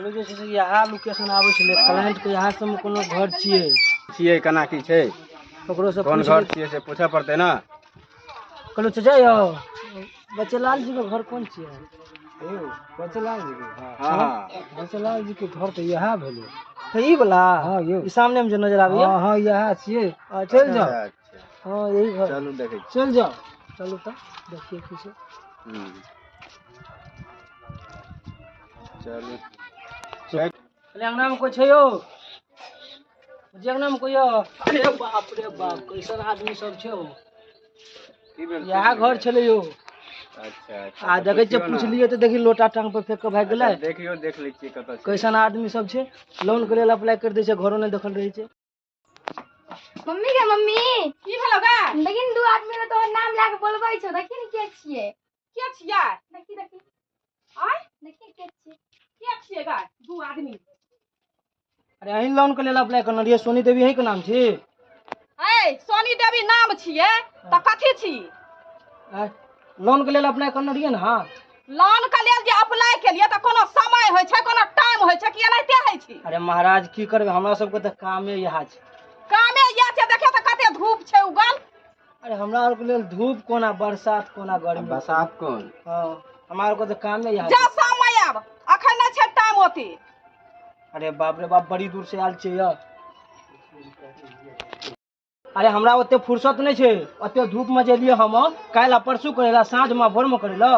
हमरो जे छै से यहाँ लोकेशन आबै छलै क्लाइंट के यहाँ सब में कोनो घर छियै केना की छै ओकरो से कोन पूछ घर छियै से पूछे पड़तै ना। कहलो चाचा यो बच्चेलाल जी के घर कौन छियै? बच्चेलाल जी हाँ बच्चेलाल जी के घर तो यहाँ भेलै। तो ई वाला हां यो ई सामने में जो नजर आबै है हां यहाँ छियै। चल जाओ। हां यही घर चलू देखै चल जाओ चलू तो देखिए की छै। चलू अरे अंगना में कोई छै यो? जी अंगना में कोई यो? अरे बाप रे बाप कैसन आदमी सब छै हो। यहाँ घर छले यो। अच्छा आ देखे छियै पूछलिए तो देखी लोटा टांग पे फेंक के भाग गेलै। देखियो देख लै छियै कतऽ छै कैसन आदमी सब छै लोन के लेल अप्लाई कर दै छै घरो नहीं देखल रही छै। मम्मी के मम्मी की भेलो गा? लेकिन दू आदमी ने तोहर नाम ला के बोलबै छौ देखी ने के छियै? के छियै? देखी देखी आय देखी के छियै? के छियै गा दू आदमी? अरे अहीं लोन के लेल अप्लाई करना रहिए सोनी देवी यही के नाम छी? ए सोनी देवी नाम छियै त कथि छी? लोन के लेल अप्लाई करना रहिए ना। लोन के लेल जे अप्लाई केलिए त कोनो समय होय छै कोनो टाइम होय छै कि एनाहिते होय छै? अरे महाराज की करबे हमरा सब के त कामे यह छै। कामे इएह छै देखे त कते धूप छै उगल। अरे हमरा और के लेल धूप कोना बरसात कोना गर्मी बरसात कोन हां हमरा और के त कामे यह जा समय आब अखन नै छै टाइम ओती। अरे बाप रे बाप बड़ी दूर से आल छै यार। अरे हमरा ओते फुर्सत नहीं छै ओते धूप में जेलिए हम काल परसू करेला साँझ में भोर में करेला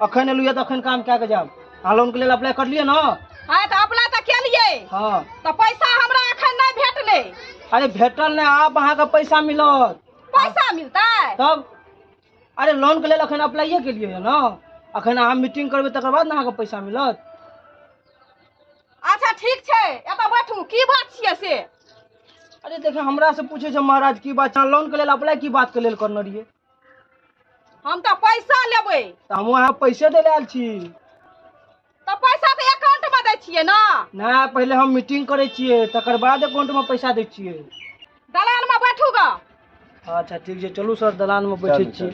अखन एलुए त अखन काम क्या के जाब। हां लोन के लेल अप्लाई कर लिए ना? हां त अप्लाई त केलिए हां त पैसा हमरा अखन नै भेटले। अरे भेटल नहीं आप अहाँ के पैसा मिलत। पैसा मिलतै तब अरे लोन के लेल अखन अप्लाई के लिए ना अखन अहाँ मीटिंग करबे तकर बाद ना अहाँ के पैसा मिलत। अच्छा ठीक छै एत बैठू की बात छियै से? अरे देखिए हमरा से पूछे छै महाराज की बात छै लोन के लेल अप्लाई की बात के लेल करना रहिए? हम त पैसा लेबै। त हम वहां पैसे दे आयल छी। त पैसा त अकाउंट में दै छियै ना? ना पहले हम मीटिंग करे छियै तकर बाद अकाउंट में पैसा दे छियै। दलान में बैठू ग। अच्छा ठीक छै चलू सर दलान में बैठे छियै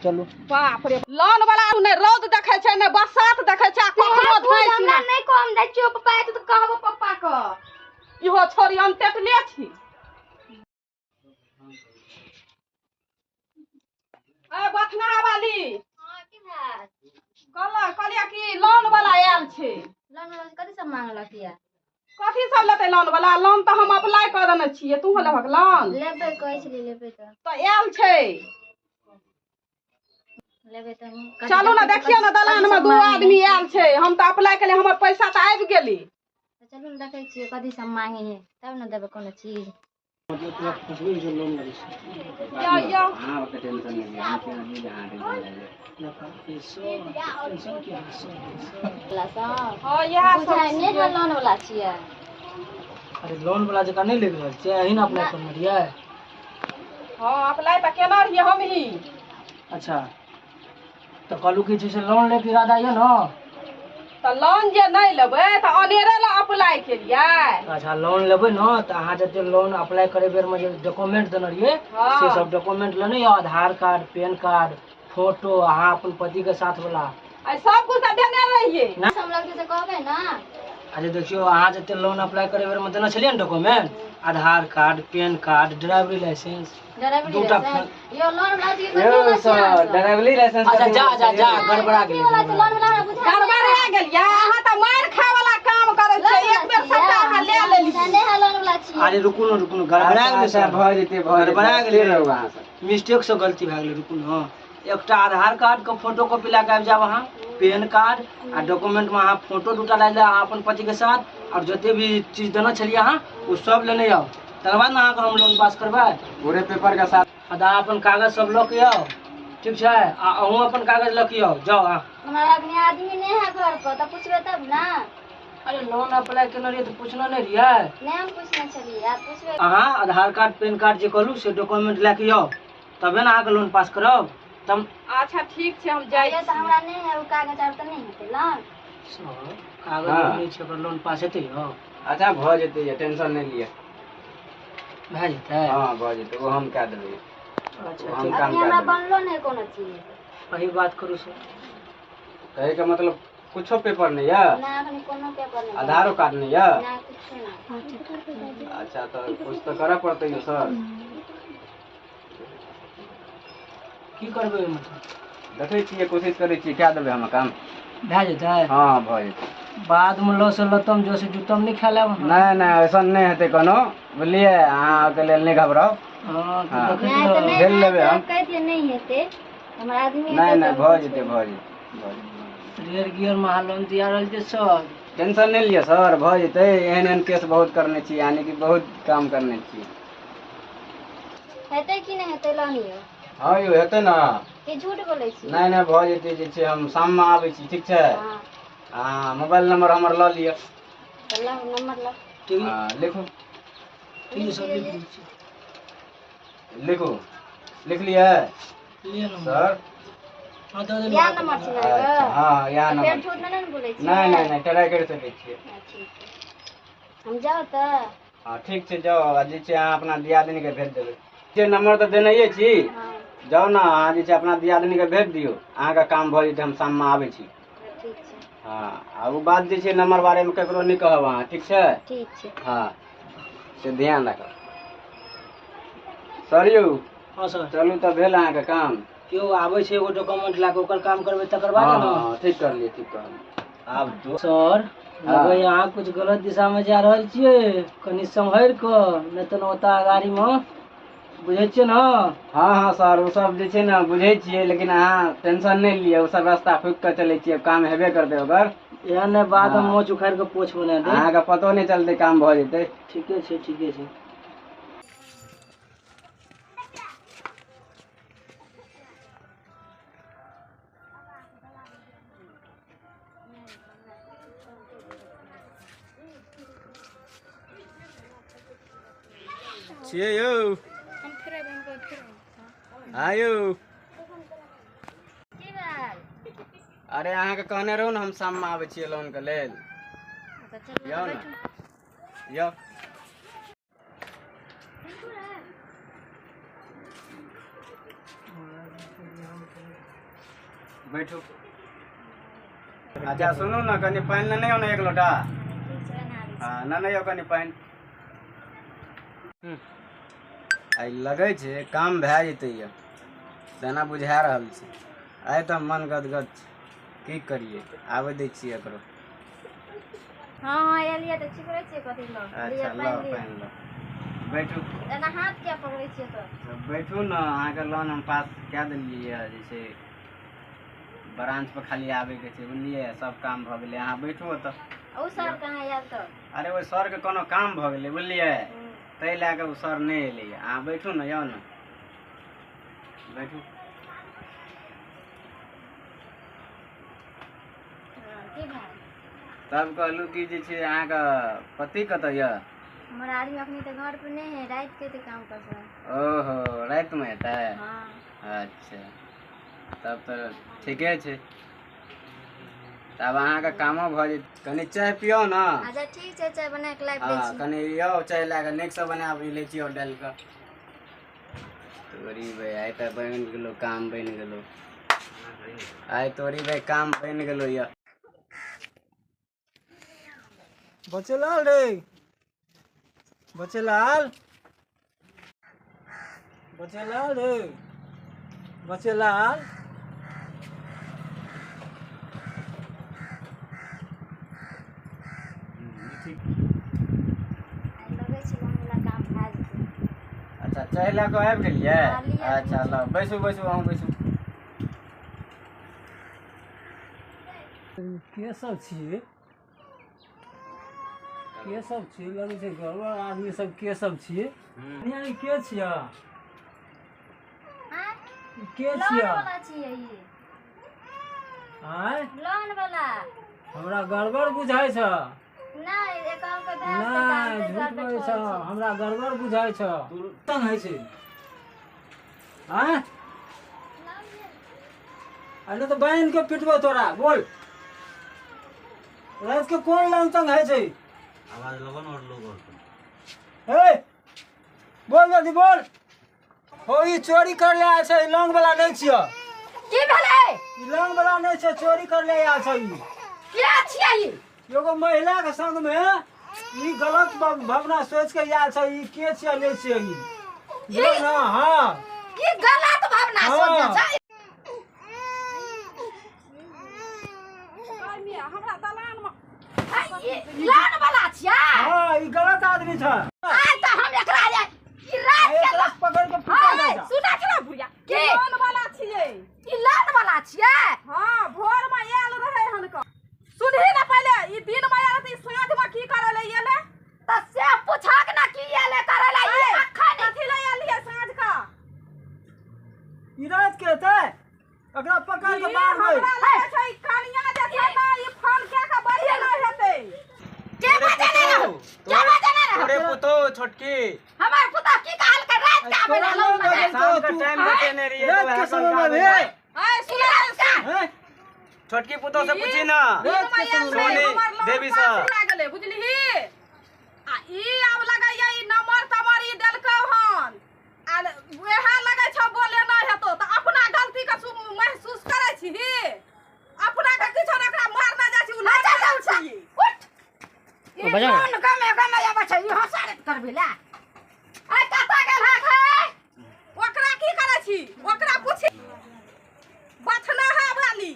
चलू। बाप रे लोन वाला ने रौद देखे छै ने बरसात देखे छै कखनो धैस हमरा नहीं कम दै छियो पप्पा एत त कहबो पप्पा क। इहो छोरी अंतेतले छी। ए बथना वाली हां की बात? कहलिया कि लोन वाला आयल छै। लोन वाला कथि सब मांगलक या? कथी सब लेतै लोन वाला? लोन त हम अप्लाई कर देने छियै तू लेबक लोन? लेबै कहै छली लेबै त आयल छै। लेबै त चलू ना देखियो ना दलान में दू आदमी आयल छै हम त अप्लाई केलिए हमर पैसा त आबि गेली। चलू न देखै छियै कथि सब मांगे है तब न देबै कोनो चीज। यो हां ओते टेंशन नहीं है हम के नहीं जहां हां यह सब नहीं है लोन वाला छियै। अरे लोन वाला जगह नहीं लेग रहल छै अहीं ना अप्लाई करना रहिए। हां अप्लाई त केना रहिए हम ही। अच्छा तो कहलू कि जैसे लोन ले के इरादा है ना? त लोन जे नहीं लेबै त अनेरे ला अप्लाई केलिए। अच्छा लोन लेबै ना त अहाँ जते लोन अप्लाई करे बेर में जे डॉक्यूमेंट देने रहिए से सब डॉक्यूमेंट लेने या आधार कार्ड पैन कार्ड फोटो अहाँ अपन पति के साथ वाला आई सब कुछ त देने रहिए। हम लोग जैसे कहबै ना। अरे देखियो अहाँ जते लोन अप्लाई करे बेर में देना छलिए ना डॉक्यूमेंट आधार कार्ड पैन कार्ड ड्राइवरी लाइसेंस दूटा यो लोन वाला जी यो सर ड्राइवरी लाइसेंस अच्छा जा जा जा गड़बड़ा गेल लोन वाला हमरा बुझा गड़बड़ा गेलिए अहाँ त मार खाय वाला काम करे छै एक बेर सबटा अहाँ ले लेली। नहीं है लोन वाला छियै। अरे रुकू न गड़बड़ा गेल सर भ जेते गड़बड़ा गेल वहां से मिस्टेक से गलती भए गेल रुकू न। एकटा आधार कार्ड के फोटो कॉपी ला के आबि जाब अहाँ पैन कार्ड आ डॉक्यूमेंट में अहाँ फोटो दूटा ला ले अहाँ अपन पति के साथ और जते भी चीज देना छलिए अहाँ वो सब लेने आओ तकर बाद ना अहाँ के हम लोन पास करबै पूरे पेपर के साथ। अहाँ अपन कागज सब लऽ के आओ ठीक छै आ अहूँ अपन कागज लऽ के आओ जाओ अहाँ। हमारा अपने आदमी नहीं है घर पर तो पूछबे तब ना। अरे लोन अप्लाई केने रहिए तो पूछना नहीं रहिए? नहीं हम पूछना चलिए आप पूछबे। अहाँ आधार कार्ड पैन कार्ड जे कहलू से डॉक्यूमेंट लेके आओ तबे ना अहाँ के लोन पास करब। तब अच्छा ठीक छै हम जाय ये तो हमरा नहीं है वो कागज और तो नहीं है लोन। कागज नहीं छै ओकर लोन पास हेतै यौ? अच्छा भ जेते ये टेंशन नहीं लिए। भए जेतै? हां भ जेते वो हम कह देबै। अच्छा अभी हमरा बनलो नहीं कोनो चीज। वही बात करू सर। कहे का मतलब कुछो पेपर नहीं है? ना अखनी कोनो पेपर नहीं आधारो कार्ड नहीं है? ना कुछ ना अच्छा तो कुछ तो करे पड़ते है सर। की करबै मतलब देखे छियै कोशिश करे छियै क्या देबे हम काम। भए जेतै हाँ भऽ जेतै। बाद में लॉस लतम जो से जुतम नहीं खा लेब नहीं ऐसा नहीं हेतै कोनो बुझलिए अहाँ के लेल नहीं घबराओ। हाँ हाँ। तो नहीं तो नहीं झेल लेबै हम। कह दिए नहीं हेते हमर आदमी नहीं भऽ जेतै रेयर गियर महालोन दिया रहल छै सर। टेंशन नहीं लिया सर भऽ जेतै। एहन केस बहुत करने छी यानी कि बहुत काम करने छी। हेते कि नहीं हेते लानियो हाँ यौ हेतै ना। कि झूठ बोलै छी नहीं भऽ जेतै जे छै हम शाम में आबै छी ठीक छै। हां हाँ मोबाइल नंबर हमर लऽ लिअ। ला नंबर ला ठीक हाँ लिखू ठीक है सर लिख लै छी। लिखू लिख लिया लिए नंबर सर। हाँ दे या नंबर छै ना अच्छा हाँ या फिर नंबर। झूठ नहीं बोलै छी नहीं ट्राई कर सकै छियै। ठीक है हम जाओ त हाँ ठीक छै जाओ आ जे छै अहाँ अपना दियादनी के भेज देबै। जे नंबर तऽ देनैये छी हां जाओ ना अहाँ जे छै अपना दियादनी के भेज दियौ अहाँके काम भऽ जेतै हम शाम में आबै छी। ठीक छै हाँ आ ओ बात जे छै नंबर बारे में ककरो नहीं कहब अहाँ ठीक छै। ठीक छै हाँ से ध्यान राखब। सर यौ हाँ सर चलू तऽ भेल अहाँके काम। केओ आबै छै एगो डॉक्यूमेंट ला के ओकर काम करबै तकर बाद हाँ ना हाँ ठीक करलिए ठीक करलिए। आब दो सर लगे यहाँ कुछ गलत दिशा में जा रहल छियै कनी संभर क नहीं तो ओता गाड़ी में बुझे छियै ना। हाँ सर वो सब जे छै ने बुझे छियै लेकिन अहाँ टेंशन नहीं लिए वो सब रास्ता फूक के चले छियै काम हेबे करते ओकर। यहाँ ने बाद हम हाँ। मोच उखाड़ के पोछ बना दे। अहाँके पतो नहीं चलते काम भऽ जेतै। ठीके छै ठीके छै। छियै यौ हम फिर हाँ यौ की बात अरे अहाँके कहने रहू ने हम शाम में आबै छियै लोन के लेल। तो चल यौ ना यौ बैठू। अच्छा सुनू ना कनी पानि लेने हो ना एक लोटा। हाँ नहीं हो कनी पानि। आई लगे छै काम भए जेतै ये तेना बुझा रहल छै। आइ तऽ मन गदगद छै की करिए आबै दै छियै एकरो। हां एलिए त ठीक रहै छै कथि ल अच्छा लो पानि लो बैठू। एना हाथ क्या पकड़ै छियै तो बैठू ना अहाँके लोन हम पास कए देलियै है जैसे ब्रांच पर खाली आबे के छै बुझलिए सब काम भऽ गेलै। अहाँ बैठू तऽ ओ सर कहाँ आयल त अरे ओहि सर के कोनो काम भऽ गेलै बुझलिए ताहि लए कऽ ओ सर नहीं एलै। अहाँ बैठू ना यौ ना बैठू। की भाई तब कहलू कि जे छै अहाँके पति कतऽ यऽ? हमर आदमी अखनी त घर पे नहीं है रात के काम करता है। ओहो रात में एतै? हां अच्छा तब तऽ ठीके छै। तब अहाँके कामो भऽ जेतै। कनी चाय पियो ना। अच्छा ठीक छै चाय बना के लाइब दै हाँ छी। कनी यौ चाय लए कऽ नीक से बनाब इलायची और डालि कऽ। तोरी भाई आइ तऽ बनि गेलो काम बनि गेलो। आइ तोरी भाई काम बनि गेलो यऽ। बचेलाल रे बचेलाल बचेलाल रे बचेलाल लगे छै हमरा काम भए जेतै। अच्छा चाय लए कऽ आबि गेलियै? हाँ, लिअ, अच्छा लो बैसू बैसू अहूँ बैसू। के सब छियै? के सब छियै? लगे छै गड़बड़ आदमी सब के सब छियै? यानी के छियै? हां के लोन छियै? वाला छियै ई आय लोन वाला हमरा गड़बड़ बुझाइ छ। नहीं एकाउंट पे भेज नहीं झूठ बोलै छ हमरा गड़बड़ बुझाइ छ। तंग है छै आय अरे तो बहन के पिटबो तोरा बोल रात के कोन लंग तंग है छै? आवाज लगन और लोग ए बोल जल्दी बोल। हो ई चोरी कर ले आय छै लौंग वाला नहीं छियो। की भेलै? ई लौंग वाला नहीं छै चोरी कर ले आय छै ई। क्या छियै ई एगो महिला के संग में ई गलत भावना सोच के आयल छै। ई के छियै ले छियै ई बुझल ना? हां ई गलत भावना सोच छै। हमरा दलान में लान वाला छियै। हां ई गलत आदमी छै। आइ त हम एकरा ई रात के एकरा पकड़ के फुटा दे जा। सुना के ना बुढ़िया की लान वाला छियै। ई लान वाला छियै। हां भोर में आयल रहे हन क सुनही ना पहले ई दिन में आयल त साँझ में की करे ले एले त से पूछक ना की एले करे ले ई अखन कथि ले एलिए साँझ का ई रात के ते एकरा पकड़ के बाहर में हमरा लगे छै ई कनिया जे छै ना ई फोन के का बढ़िया ना हेतै। के बजाने रहो के बजाने रहो अरे पुतो छोटकी हमार पुता की कहल के रात का बना लो शाम का टाइम बतेने रही है रात के समय में भी ए सुना हैं? छोटकी पुतो से पूछी ना सोनी देवी सर लागले बुझलिही आ ई अब लगाइया ई नंबर तमर ई देलकौ हन आ वेहा लगे छ बोले न हेतो त अपना गलती के महसूस करे छी। अपना के किछो न एकरा मार ना जाय छी उ लगा जाउ छी। उठ ई फोन गमे आबै छै ई हसारे करबे ला आइ कता गेल है ओकरा की करे छी ओकरा पूछी बथना है वाली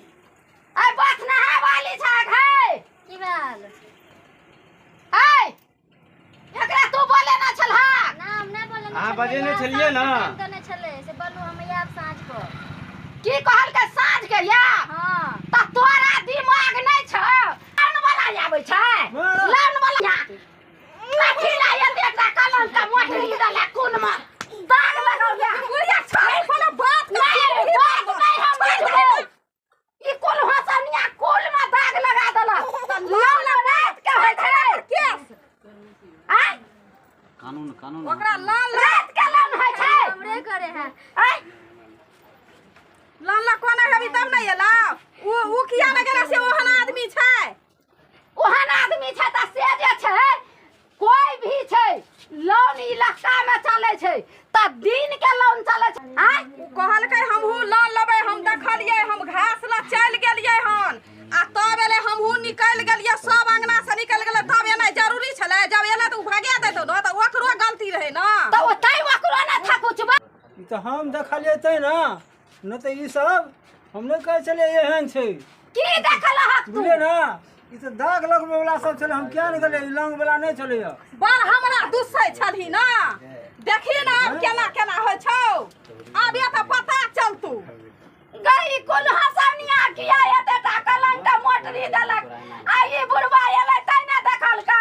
आइ बथना है वाली छ है की भेल है एकरा तू बोले ना छलहा नाम नहीं बोले अहाँ बजे नहीं छलिए ना? तो नहीं छले से बोलू हम आब साँझ को। की कहल के साँझ के या हाँ त तोरा दिमाग नहीं छ लान वाला आबै छै लान वाला कथि ला एते एकरा कलम का मोटरी दला कोन में दाग लगाउ या बुढ़िया छै कोनो बात नहीं हम बुझबो ई कोन हसनिया कोल में दाग लगा देला लान रात के होय छै केस आ कानून कानून ओकरा लाल रात के लान होय छै हमरे करे है। आय लाला कोना हेबी तब नहीं एला उ किया लगेला से ओहन आदमी छै ओहन आदमी छै त से जे छै कोई भी छै लोन इलाका में चले छै त दिन के लोन चले छै। आय कहल के हमहू लोन लेबै हम देखलिए हम घास ला चल गेलिए हन आ तब एले हमहू निकल गेलिए सब अंगना से निकल गेले तब एना जरूरी छले जब एले त उ भागे देतो न त ओकरो गलती रहे न त ओतै ओकरो ना था कुछ ई तो हम देखलिए तै ना न तो ई सब हम नहीं कहे चले एहन छै की देखल हक तू बुझले ना? ई तो दाग लगबे वाला सब चले हम क्या निकले ई लंग वाला नहीं चले या। बड़ हमरा दुसै छलही ना देखी ना अब केना केना होय छौ अब ये त पता चलतू गई कुल हसनिया किया एते टा कलंक मोटरी देलक आई बुढ़वा एले तै ना देखल का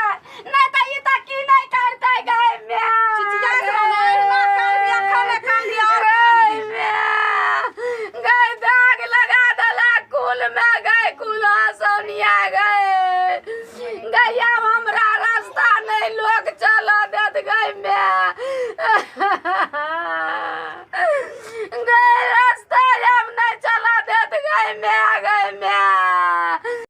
नहीं त ई त की नहीं करतै गई मैं चिचिया ना कर भी अखन कान लिया गई दाग लगा देला कुल में गई कुल हसनिया गई गई अब हमरा रास्ता नहीं लोग चला देत गई मैं